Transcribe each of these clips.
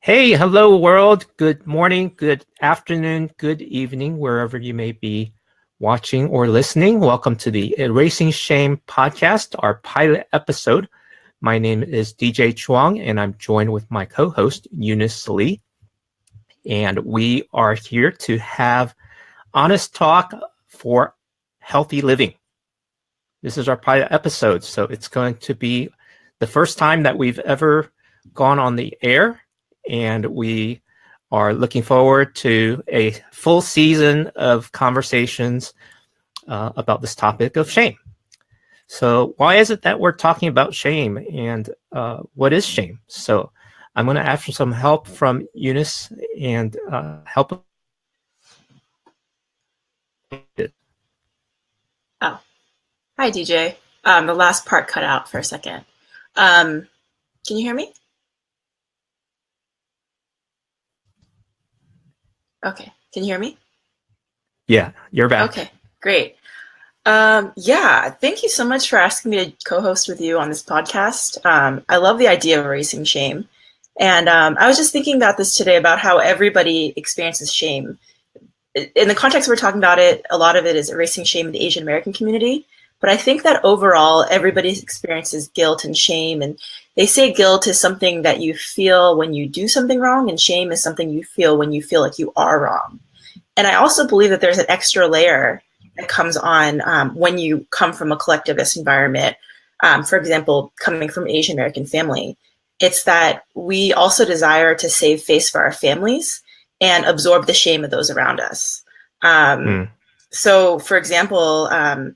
Hey, hello world. Good morning, good afternoon, good evening, wherever you may be watching or listening. Welcome to the Erasing Shame podcast, our pilot episode. My name is DJ Chuang, and I'm joined with my co-host, Eunice Lee. And we are here to have honest talk for healthy living. This is our pilot episode, so it's going to be the first time that we've ever gone on the air, and we are looking forward to a full season of conversations about this topic of shame. So why is it that we're talking about shame, and what is shame? So I'm going to ask for some help from Eunice and help. Oh, hi, DJ. The last part cut out for a second. Can you hear me? Okay. Can you hear me? Yeah, you're back. Okay, great. Yeah, thank you so much for asking me to co-host with you on this podcast. I love the idea of erasing shame. And I was just thinking about this today, about how everybody experiences shame. In the context we're talking about it, a lot of it is erasing shame in the Asian American community. But I think that overall, everybody experiences guilt and shame. And they say guilt is something that you feel when you do something wrong, and shame is something you feel when you feel like you are wrong. And I also believe that there's an extra layer that comes on when you come from a collectivist environment. For example, coming from an Asian American family, it's that we also desire to save face for our families and absorb the shame of those around us. So, for example,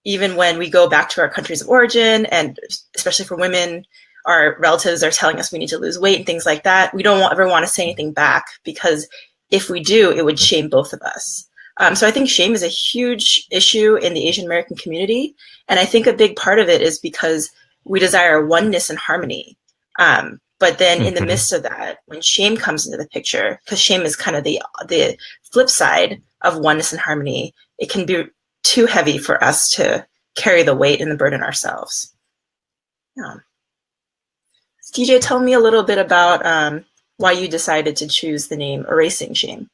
even when we go back to our countries of origin, and especially for women, our relatives are telling us we need to lose weight and things like that, we don't ever want to say anything back, because if we do, it would shame both of us. So I think shame is a huge issue in the Asian American community. And I think a big part of it is because we desire oneness and harmony. But then in the midst of that, when shame comes into the picture, because shame is kind of the flip side of oneness and harmony, it can be too heavy for us to carry the weight and the burden ourselves. Yeah. DJ, tell me a little bit about why you decided to choose the name Erasing Shame.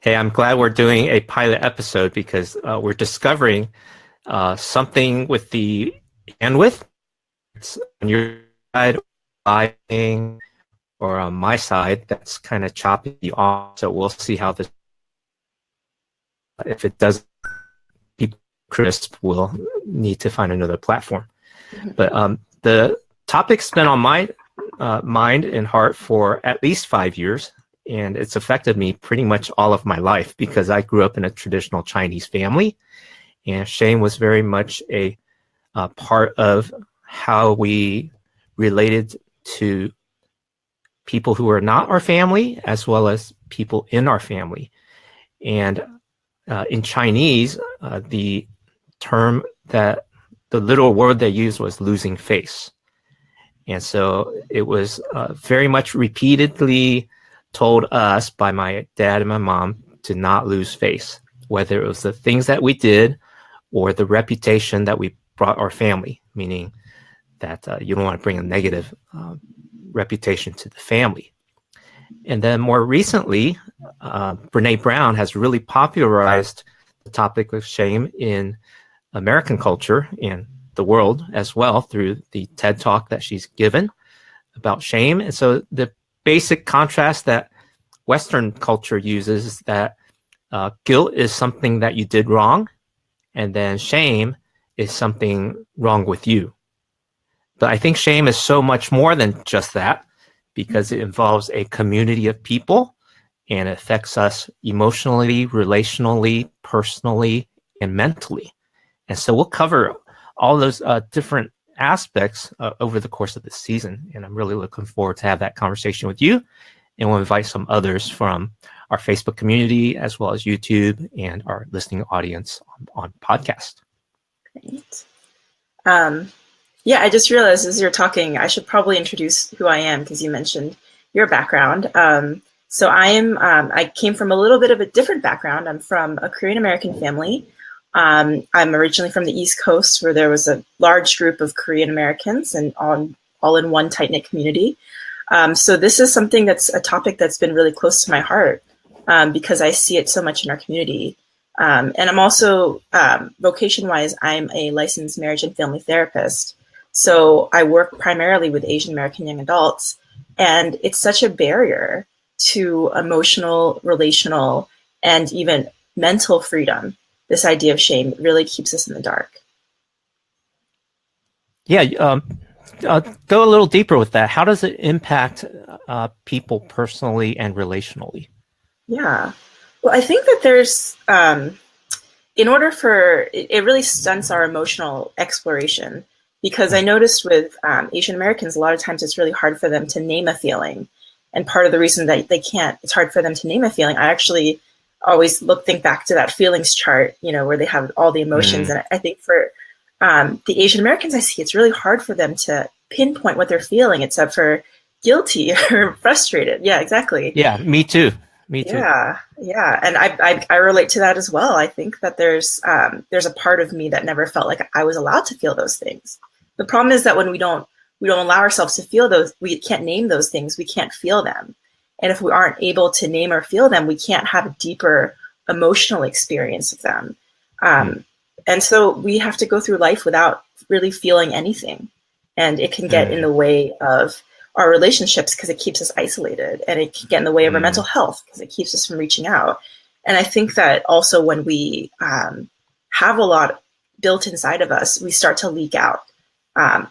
Hey, I'm glad we're doing a pilot episode, because we're discovering something with the bandwidth. It's on your side, or on my side, that's kind of choppy off. So we'll see how this. If it does, people crisp, will need to find another platform. But the topic's been on my mind and heart for at least 5 years, and it's affected me pretty much all of my life, because I grew up in a traditional Chinese family, and shame was very much a part of how we related to people who are not our family, as well as people in our family. And in Chinese, the term that the literal word they used was losing face. And so it was very much repeatedly told us by my dad and my mom to not lose face, whether it was the things that we did or the reputation that we brought our family, meaning that you don't want to bring a negative reputation to the family. And then more recently, Brene Brown has really popularized the topic of shame in American culture and the world as well, through the TED Talk that she's given about shame. And so the basic contrast that Western culture uses is that guilt is something that you did wrong, and then shame is something wrong with you. But I think shame is so much more than just that, because it involves a community of people, and it affects us emotionally, relationally, personally, and mentally. And so we'll cover all those different aspects over the course of this season. And I'm really looking forward to have that conversation with you. And we'll invite some others from our Facebook community, as well as YouTube, and our listening audience on podcast. Great. Yeah, I just realized as you're talking, I should probably introduce who I am, because you mentioned your background. So I came from a little bit of a different background. I'm from a Korean American family. I'm originally from the East Coast, where there was a large group of Korean Americans and all in one tight-knit community. So this is something that's a topic that's been really close to my heart because I see it so much in our community. And I'm also, vocation-wise, I'm a licensed marriage and family therapist. So I work primarily with Asian American young adults, and it's such a barrier to emotional, relational, and even mental freedom. This idea of shame really keeps us in the dark. Yeah, go a little deeper with that. How does it impact people personally and relationally? Yeah. Well, I think that there's, in order for, it really stunts our emotional exploration, because I noticed with Asian Americans, a lot of times it's really hard for them to name a feeling. And part of the reason that they can't, it's hard for them to name a feeling. I actually always think back to that feelings chart, where they have all the emotions. And I think for the Asian Americans I see, it's really hard for them to pinpoint what they're feeling, except for guilty or frustrated. Yeah, exactly. Yeah, me too. Me too. Yeah, yeah, and I relate to that as well. I think that there's a part of me that never felt like I was allowed to feel those things. The problem is that when we don't allow ourselves to feel those, we can't name those things, we can't feel them. And if we aren't able to name or feel them, we can't have a deeper emotional experience of them. And so we have to go through life without really feeling anything. And it can get in the way of our relationships because it keeps us isolated, and it can get in the way of our mental health because it keeps us from reaching out. And I think that also when we have a lot built inside of us, we start to leak out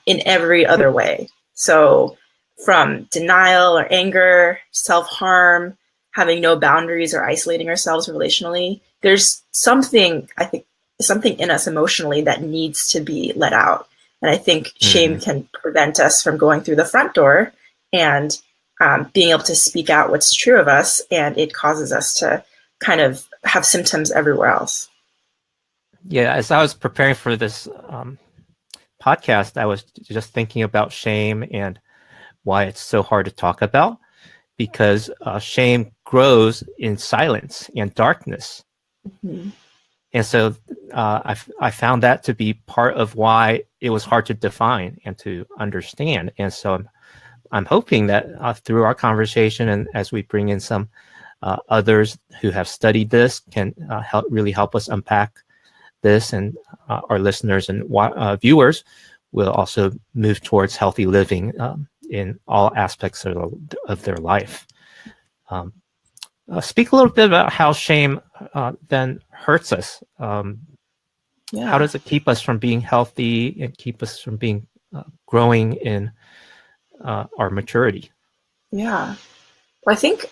in every other way. So from denial or anger, self-harm, having no boundaries or isolating ourselves relationally, there's something, I think, something in us emotionally that needs to be let out. And I think shame can prevent us from going through the front door and being able to speak out what's true of us. And it causes us to kind of have symptoms everywhere else. Yeah, as I was preparing for this podcast, I was just thinking about shame and why it's so hard to talk about, because shame grows in silence and darkness. And so I found that to be part of why it was hard to define and to understand. And so I'm hoping that through our conversation, and as we bring in some others who have studied this, can really help us unpack this, and our listeners and viewers will also move towards healthy living in all aspects of their life. Speak a little bit about how shame then hurts us. How does it keep us from being healthy and keep us from being growing in our maturity? Yeah. Well, I think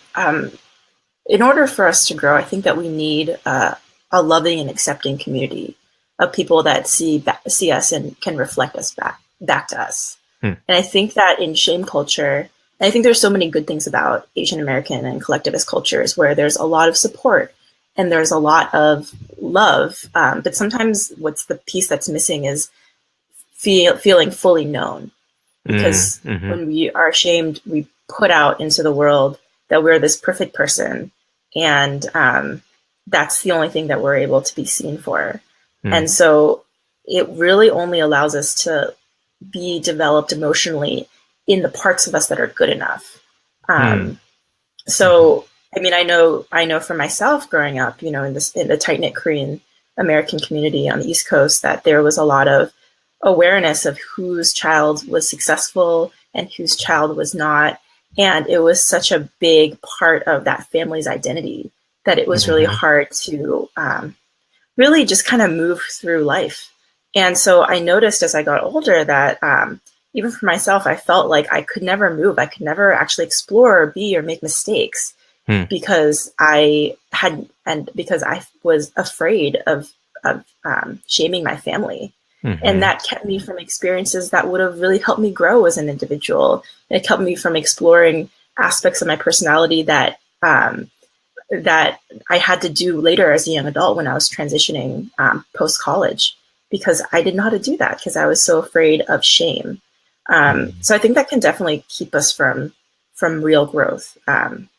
in order for us to grow, I think that we need a loving and accepting community of people that see us and can reflect us back to us. And I think that in shame culture, I think there's so many good things about Asian American and collectivist cultures where there's a lot of support and there's a lot of love. But sometimes what's the piece that's missing is feeling fully known. Because when we are ashamed, we put out into the world that we're this perfect person. And that's the only thing that we're able to be seen for. And so it really only allows us to be developed emotionally in the parts of us that are good enough. So, I mean, I know for myself growing up, in the tight-knit Korean American community on the East Coast, that there was a lot of awareness of whose child was successful and whose child was not. And it was such a big part of that family's identity that it was really hard to really just kind of move through life. And so I noticed as I got older that even for myself, I felt like I could never move. I could never actually explore or be or make mistakes because I was afraid of shaming my family. And that kept me from experiences that would have really helped me grow as an individual. It kept me from exploring aspects of my personality that I had to do later as a young adult when I was transitioning post-college, because I didn't know how to do that because I was so afraid of shame. So I think that can definitely keep us from real growth. From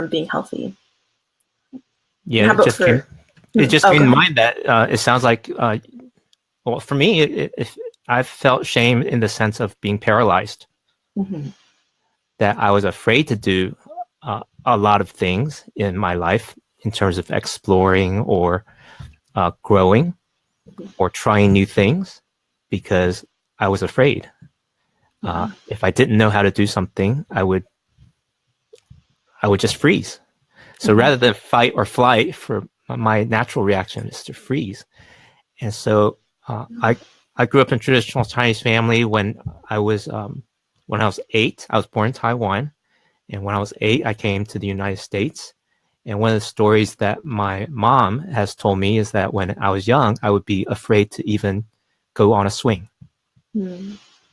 being healthy. Yeah, it just came to mind that it sounds like, well, for me, I've felt shame in the sense of being paralyzed, that I was afraid to do a lot of things in my life in terms of exploring or growing or trying new things because I was afraid. If I didn't know how to do something, I would just freeze. So rather than fight or flight, for my natural reaction is to freeze. And so I grew up in a traditional Chinese family. When I was 8, I was born in Taiwan. And when I was 8, I came to the United States. And one of the stories that my mom has told me is that when I was young, I would be afraid to even go on a swing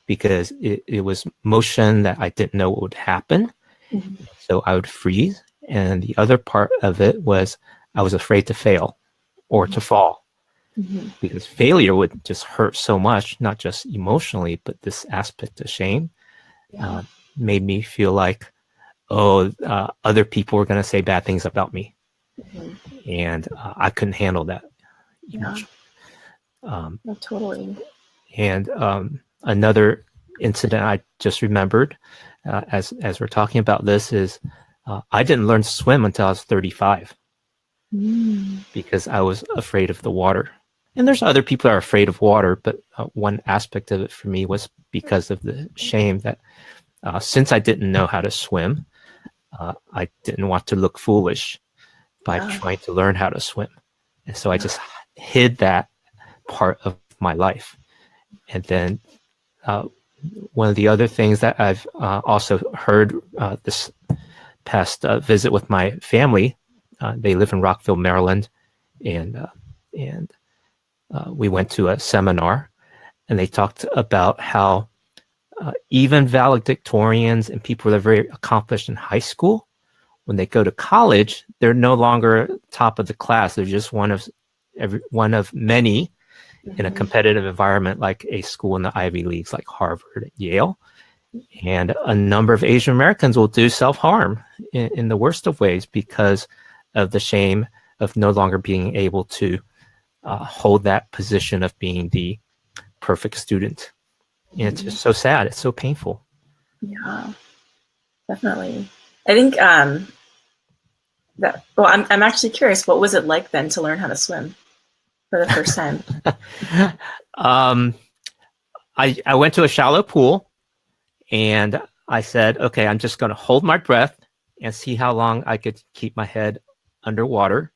because it was motion that I didn't know what would happen. So I would freeze. And the other part of it was I was afraid to fail or to fall because failure would just hurt so much, not just emotionally, but this aspect of shame made me feel like, other people were going to say bad things about me. And I couldn't handle that. Totally. And another incident I just remembered as we're talking about this is I didn't learn to swim until I was 35 because I was afraid of the water. And there's other people that are afraid of water, but one aspect of it for me was because of the shame that since I didn't know how to swim, I didn't want to look foolish by trying to learn how to swim. And so I just hid that part of my life. And then one of the other things that I've also heard this past visit with my family, they live in Rockville, Maryland, and we went to a seminar, and they talked about how even valedictorians and people that are very accomplished in high school, when they go to college, they're no longer top of the class. They're just one of many in a competitive environment like a school in the Ivy Leagues like Harvard and Yale. And a number of Asian Americans will do self-harm in the worst of ways because of the shame of no longer being able to hold that position of being the perfect student. And it's just so sad. It's so painful. Yeah, definitely. I think I'm actually curious. What was it like then to learn how to swim for the first time? I went to a shallow pool and I said, okay, I'm just going to hold my breath and see how long I could keep my head underwater.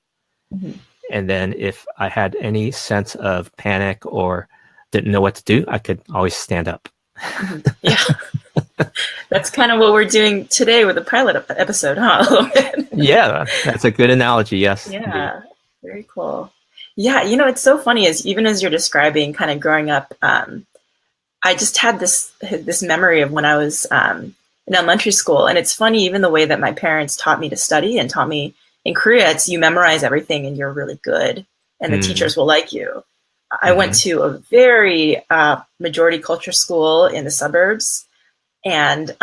And then if I had any sense of panic or didn't know what to do, I could always stand up. Yeah. That's kind of what we're doing today with the pilot episode, huh? A little bit. Yeah, that's a good analogy. Yes. Yeah. Indeed. Very cool. Yeah. It's so funny even as you're describing kind of growing up, I just had this memory of when I was in elementary school. And it's funny, even the way that my parents taught me to study and taught me in Korea, it's you memorize everything and you're really good and the teachers will like you. I went to a very majority culture school in the suburbs, and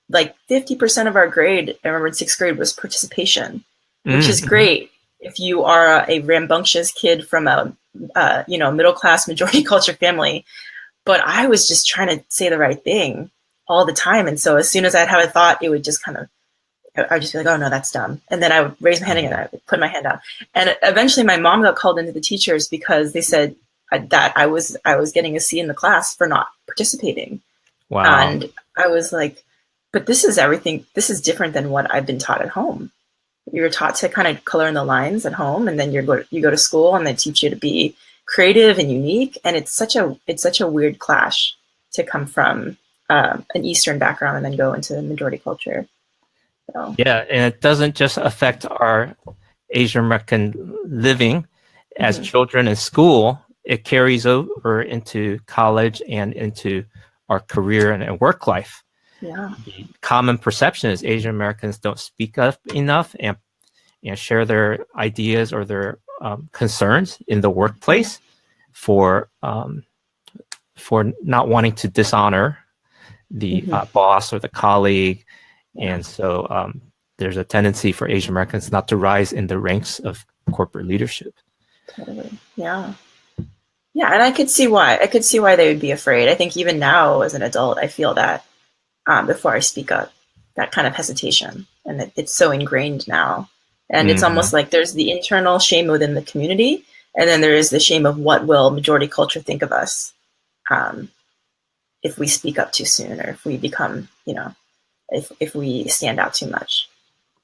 like 50% of our grade, I remember in 6th grade, was participation, which is great if you are a rambunctious kid from a middle class majority culture family. But I was just trying to say the right thing all the time, and so as soon as I'd have a thought, it would just I'd just be like, oh no, that's dumb. And then I would raise my hand again, I would put my hand down. And eventually my mom got called into the teachers because they said that I was getting a C in the class for not participating. Wow. And I was like, but this is everything. This is different than what I've been taught at home. You're taught to kind of color in the lines at home, and then you go to school and they teach you to be creative and unique. And it's such a weird clash to come from an Eastern background and then go into majority culture. So. Yeah, and it doesn't just affect our Asian American living as children in school. It carries over into college and into our career and work life. Yeah. The common perception is Asian Americans don't speak up enough and share their ideas or their concerns in the workplace for not wanting to dishonor the boss or the colleague. And so there's a tendency for Asian Americans not to rise in the ranks of corporate leadership. Totally. Yeah. Yeah, and I could see why. I could see why they would be afraid. I think even now as an adult, I feel that before I speak up, that kind of hesitation, and it's so ingrained now. And it's almost like there's the internal shame within the community, and then there is the shame of what will majority culture think of us if we speak up too soon, or if we become, if we stand out too much.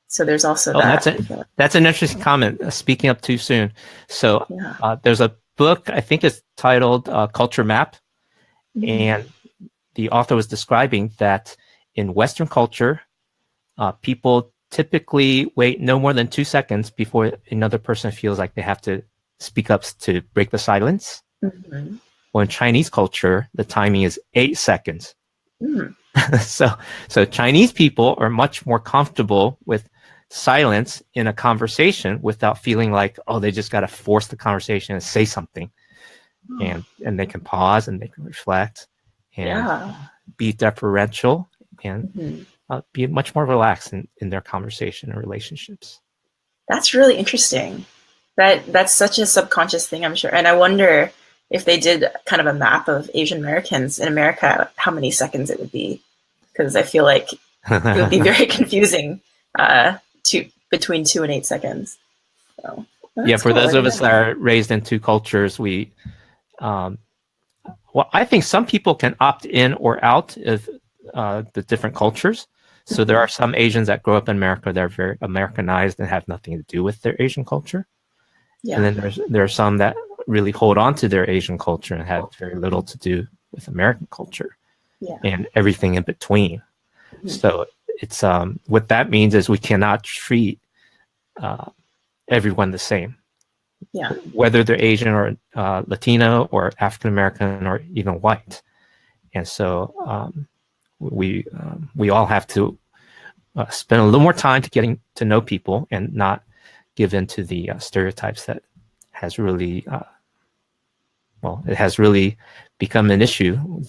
So there's also that. That's an interesting comment. Speaking up too soon. So there's a book, I think it's titled Culture Map, and the author was describing that in Western culture, people typically wait no more than 2 seconds before another person feels like they have to speak up to break the silence. Well, in Chinese culture, the timing is 8 seconds. So Chinese people are much more comfortable with silence in a conversation without feeling like, oh, they just got to force the conversation and say something. And they can pause and they can reflect and be deferential and be much more relaxed in their conversation and relationships. That's really interesting. That's such a subconscious thing, I'm sure. And I wonder if they did kind of a map of Asian Americans in America, how many seconds it would be. Because I feel like it would be very confusing between 2 and 8 seconds. So, for those of us that are raised in two cultures, we, I think some people can opt in or out of the different cultures. So there are some Asians that grow up in America that are very Americanized and have nothing to do with their Asian culture. And then there are some that really hold on to their Asian culture and have very little to do with American culture and everything in between. So it's what that means is we cannot treat everyone the same. Whether they're Asian or Latino or African American or even white. And so we all have to spend a little more time to getting to know people and not give in to the stereotypes that has really it has really become an issue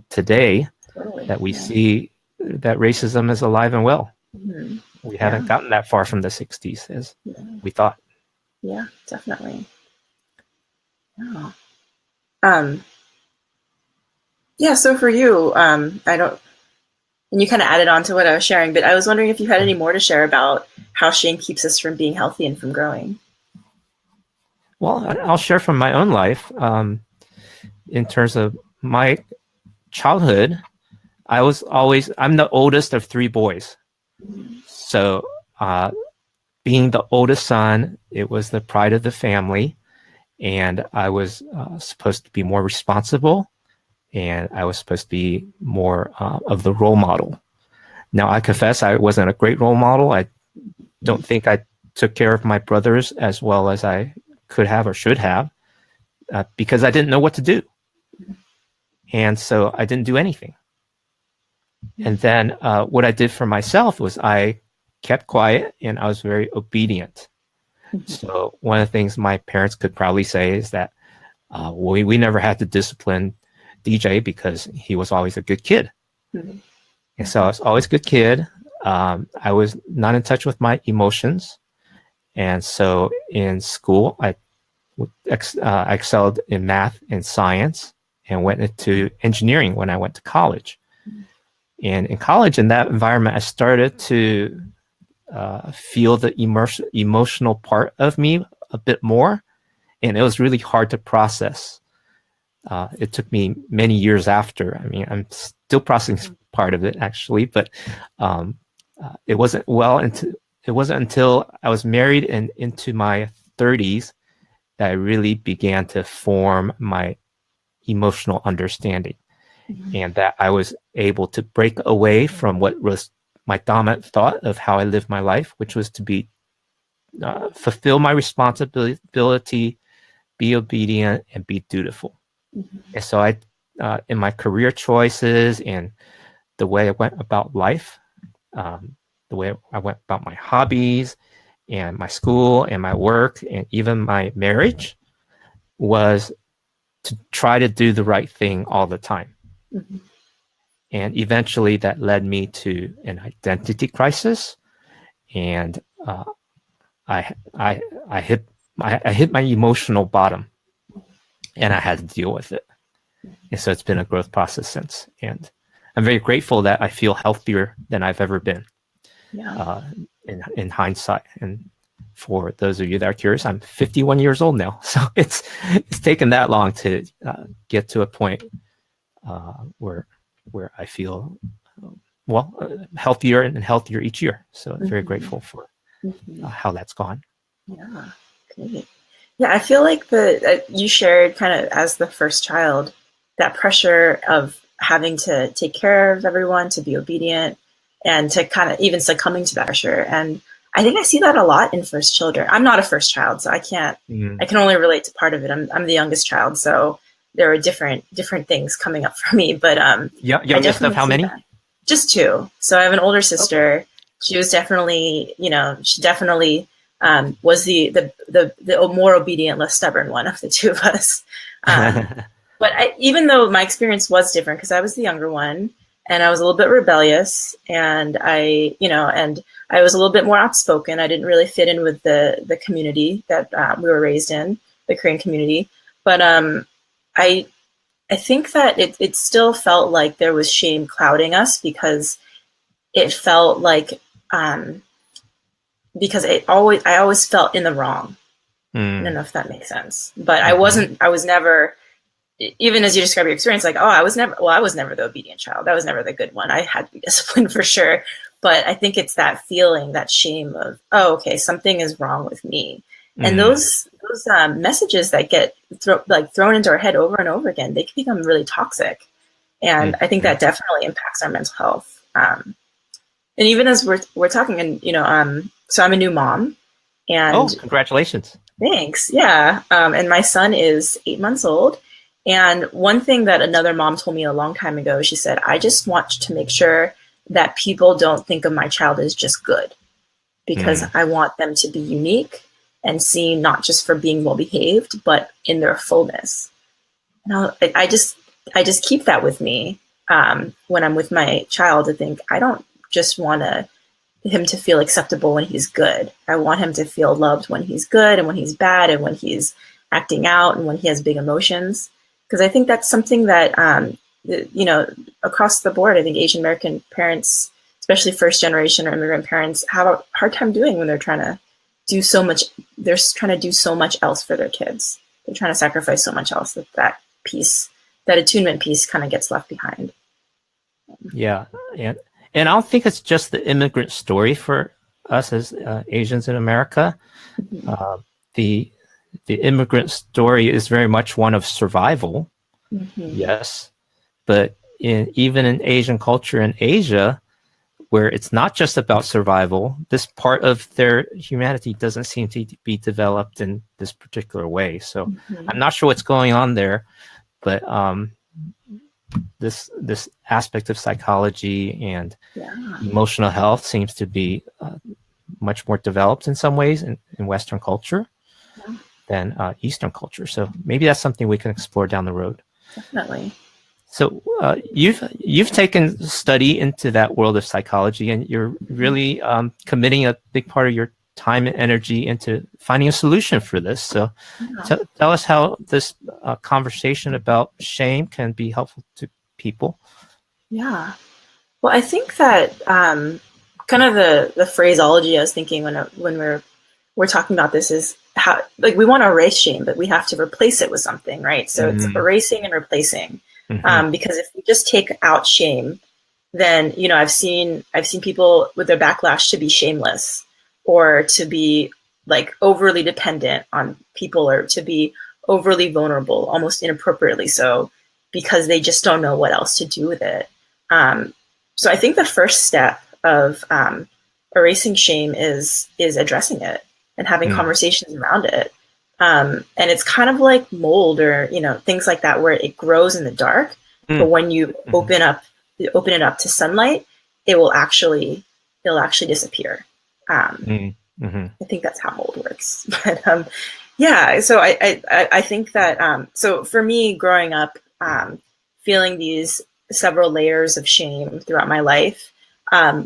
today that we see that racism is alive and well. We haven't gotten that far from the 60s as we thought. Yeah, definitely. So for you, and you kind of added on to what I was sharing, but I was wondering if you had any more to share about how shame keeps us from being healthy and from growing. Well, I'll share from my own life. In terms of my childhood, I'm the oldest of 3 boys. So being the oldest son, it was the pride of the family. And I was supposed to be more responsible. And I was supposed to be more of the role model. Now, I confess I wasn't a great role model. I don't think I took care of my brothers as well as I could have or should have because I didn't know what to do. And so I didn't do anything. And then what I did for myself was I kept quiet and I was very obedient. So one of the things my parents could probably say is that we never had to discipline DJ because he was always a good kid. And so I was always a good kid. I was not in touch with my emotions. And so in school, I excelled in math and science and went into engineering when I went to college. And in college, in that environment, I started to feel the emotional part of me a bit more. And it was really hard to process. It took me many years after. I mean, I'm still processing part of it actually, but it wasn't until I was married and into my 30s that I really began to form my emotional understanding, and that I was able to break away from what was my dominant thought of how I lived my life, which was to be fulfill my responsibility, be obedient, and be dutiful. And so I, in my career choices and the way I went about life, the way I went about my hobbies and my school and my work and even my marriage, was to try to do the right thing all the time. And eventually that led me to an identity crisis. And I hit I hit my emotional bottom, and I had to deal with it. And so it's been a growth process since. And I'm very grateful that I feel healthier than I've ever been. Yeah. In hindsight. And for those of you that are curious, I'm 51 years old now. So it's taken that long to get to a point where I feel healthier and healthier each year. So I'm very grateful for how that's gone. Yeah, great. Yeah, I feel like you shared kind of as the first child, that pressure of having to take care of everyone, to be obedient, and to kind of even succumbing to that pressure. And I think I see that a lot in first children. I'm not a first child, so I can't. I can only relate to part of it. I'm the youngest child, so there are different things coming up for me. But youngest of how many? Just two. So I have an older sister. Okay. She was definitely, she definitely was the more obedient, less stubborn one of the two of us. But even though my experience was different, because I was the younger one, and I was a little bit rebellious, and I was a little bit more outspoken. I didn't really fit in with the community that we were raised in, the Korean community. But I think that it still felt like there was shame clouding us, because it felt like because I always felt in the wrong. I don't know if that makes sense, but I was never, even as you describe your experience, like, I was never the obedient child. I was never the good one. I had to be disciplined for sure. But I think it's that feeling, that shame of, okay, something is wrong with me. And those messages that get thrown into our head over and over again, they can become really toxic. And I think that definitely impacts our mental health. And even as we're talking, and so I'm a new mom. And congratulations! Thanks. Yeah. And my son is 8 months old. And one thing that another mom told me a long time ago, she said, I just want to make sure that people don't think of my child as just good, because I want them to be unique and seen not just for being well behaved, but in their fullness. And I just keep that with me when I'm with my child, to think I don't just want him to feel acceptable when he's good. I want him to feel loved when he's good, and when he's bad, and when he's acting out, and when he has big emotions. Because I think that's something that, across the board, I think Asian American parents, especially first generation or immigrant parents, have a hard time doing when they're trying to do so much. They're trying to do so much else for their kids. They're trying to sacrifice so much else that piece, that attunement piece, kind of gets left behind. Yeah. And I don't think it's just the immigrant story for us as Asians in America. The immigrant story is very much one of survival, yes. But even in Asian culture in Asia, where it's not just about survival, this part of their humanity doesn't seem to be developed in this particular way. So I'm not sure what's going on there, but this aspect of psychology and emotional health seems to be much more developed in some ways in Western culture than Eastern culture. So maybe that's something we can explore down the road. Definitely. So you've taken study into that world of psychology, and you're really committing a big part of your time and energy into finding a solution for this. So tell us how this conversation about shame can be helpful to people. Yeah. Well, I think that kind of the phraseology I was thinking when we're talking about this is how, like, we want to erase shame, but we have to replace it with something, right? So it's erasing and replacing. Because if we just take out shame, then, I've seen people with their backlash to be shameless, or to be like overly dependent on people, or to be overly vulnerable, almost inappropriately so, because they just don't know what else to do with it. So I think the first step of erasing shame is addressing it and having conversations around it. And it's kind of like mold, or things like that, where it grows in the dark, but when you open it up to sunlight, it'll actually disappear. I think that's how mold works. But so I think that so for me, growing up, feeling these several layers of shame throughout my life,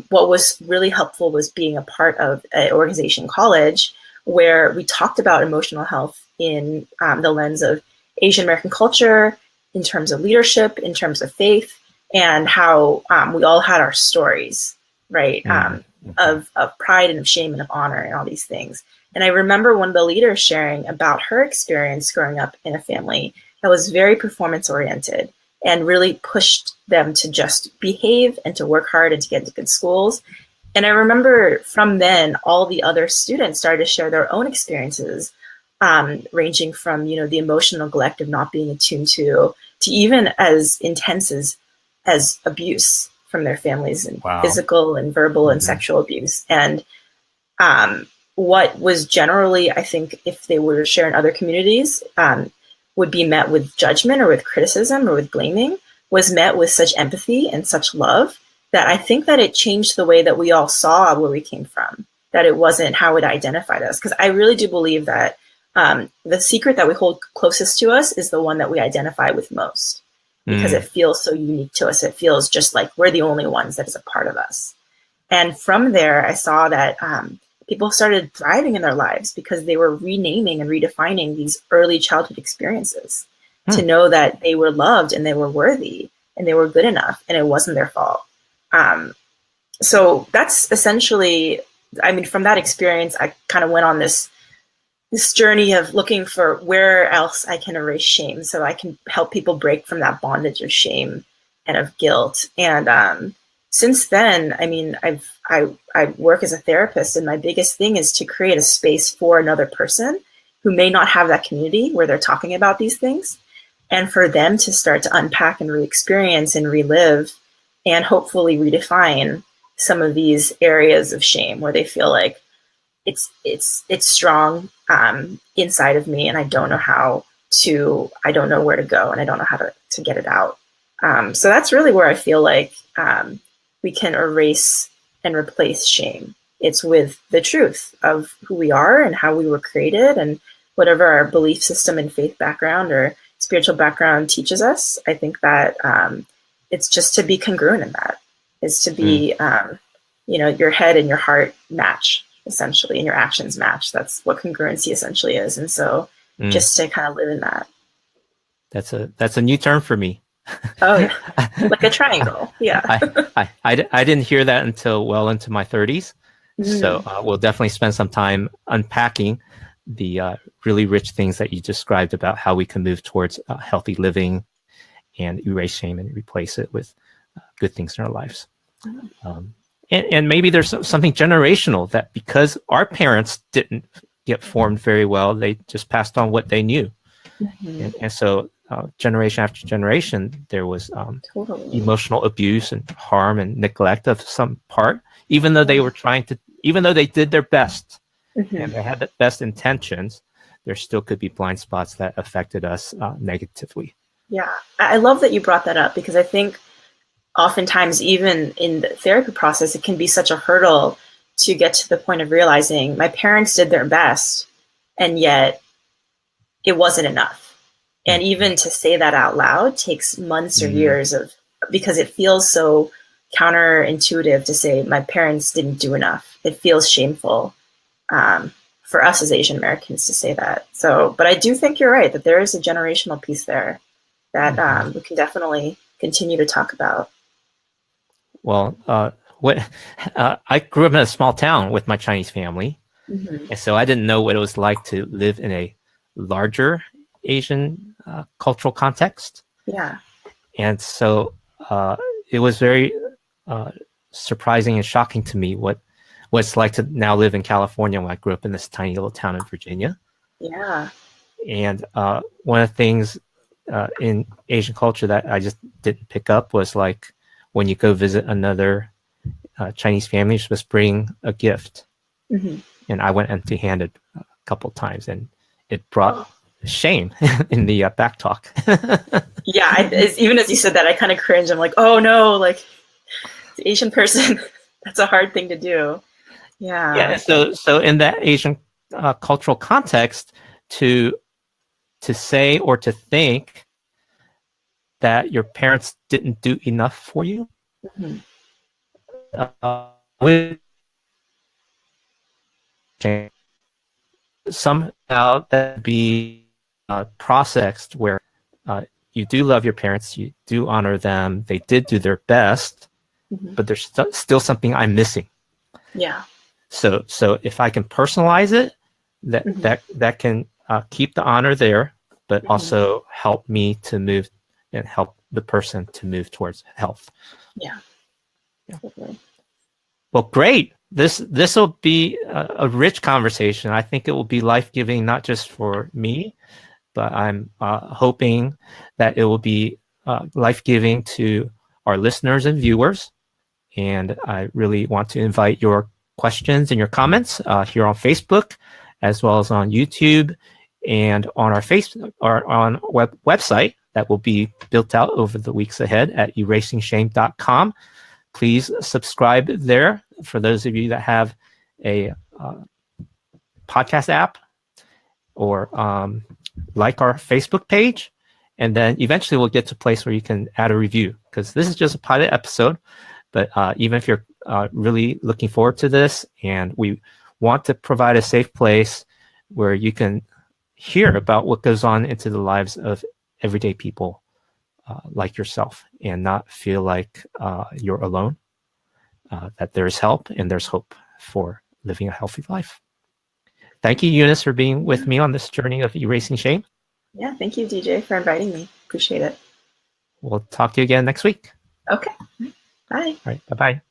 what was really helpful was being a part of an organization in college where we talked about emotional health in the lens of Asian American culture, in terms of leadership, in terms of faith, and how we all had our stories, right? Of pride and of shame and of honor and all these things. And I remember one of the leaders sharing about her experience growing up in a family that was very performance oriented and really pushed them to just behave and to work hard and to get into good schools. And I remember from then, all the other students started to share their own experiences, ranging from, the emotional neglect of not being attuned to even as intense as abuse from their families, and physical and verbal and sexual abuse. And what was generally, I think, if they were to share in other communities, would be met with judgment or with criticism or with blaming, was met with such empathy and such love that I think that it changed the way that we all saw where we came from, that it wasn't how it identified us. Because I really do believe that the secret that we hold closest to us is the one that we identify with most, because it feels so unique to us. It feels just like we're the only ones that is a part of us. And from there, I saw that people started thriving in their lives because they were renaming and redefining these early childhood experiences to know that they were loved and they were worthy and they were good enough and it wasn't their fault. So that's essentially, from that experience, I kind of went on this journey of looking for where else I can erase shame so I can help people break from that bondage of shame and of guilt. And since then, I work as a therapist, and my biggest thing is to create a space for another person who may not have that community where they're talking about these things, and for them to start to unpack and re-experience and relive and hopefully redefine some of these areas of shame where they feel like it's strong inside of me, and I don't know where to go, and I don't know how to get it out. So that's really where I feel like we can erase and replace shame. It's with the truth of who we are and how we were created, and whatever our belief system and faith background or spiritual background teaches us. I think that it's just to be congruent in that, is to be, your head and your heart match, essentially, and your actions match. That's what congruency essentially is. And so just to kind of live in that. That's a new term for me. Oh, yeah. Like a triangle. Yeah. I didn't hear that until well into my 30s. So we'll definitely spend some time unpacking the really rich things that you described about how we can move towards healthy living and erase shame and replace it with good things in our lives. And maybe there's something generational, that because our parents didn't get formed very well, they just passed on what they knew. And so generation after generation, there was emotional abuse and harm and neglect of some part, even though they were even though they did their best and they had the best intentions, there still could be blind spots that affected us negatively. Yeah, I love that you brought that up, because I think oftentimes, even in the therapy process, it can be such a hurdle to get to the point of realizing my parents did their best, and yet it wasn't enough. And even to say that out loud takes months or years because it feels so counterintuitive to say my parents didn't do enough. It feels shameful for us as Asian Americans to say that. So, but I do think you're right that there is a generational piece there that we can definitely continue to talk about. Well, I grew up in a small town with my Chinese family, and so I didn't know what it was like to live in a larger Asian cultural context. Yeah. And so it was very surprising and shocking to me what it's like to now live in California when I grew up in this tiny little town in Virginia. Yeah. And one of the things in Asian culture that I just didn't pick up was, like, when you go visit another Chinese family, you're supposed to bring a gift. And I went empty-handed a couple of times, and it brought shame in the back talk. Yeah, even as you said that, I kind of cringe. I'm like, oh no, like, the Asian person, that's a hard thing to do. Yeah. Yeah. So in that Asian cultural context, to say or to think that your parents didn't do enough for you, with somehow that be processed where you do love your parents, you do honor them, they did do their best, but there's still something I'm missing. Yeah. So if I can personalize it, that can keep the honor there, but also help me to move and help the person to move towards health. Yeah. Definitely. Well, great. This will be a rich conversation. I think it will be life-giving, not just for me, but I'm hoping that it will be life-giving to our listeners and viewers. And I really want to invite your questions and your comments here on Facebook, as well as on YouTube and on our Facebook or on website that will be built out over the weeks ahead at erasingshame.com. Please subscribe there for those of you that have a podcast app, or like our Facebook page. And then eventually we'll get to a place where you can add a review, because this is just a pilot episode. But even if you're really looking forward to this, and we want to provide a safe place where you can hear about what goes on into the lives of everyday people like yourself, and not feel like you're alone, that there's help and there's hope for living a healthy life. Thank you, Eunice, for being with me on this journey of erasing shame. Yeah, thank you, DJ, for inviting me. Appreciate it. We'll talk to you again next week. Okay. Bye. All right. Bye-bye.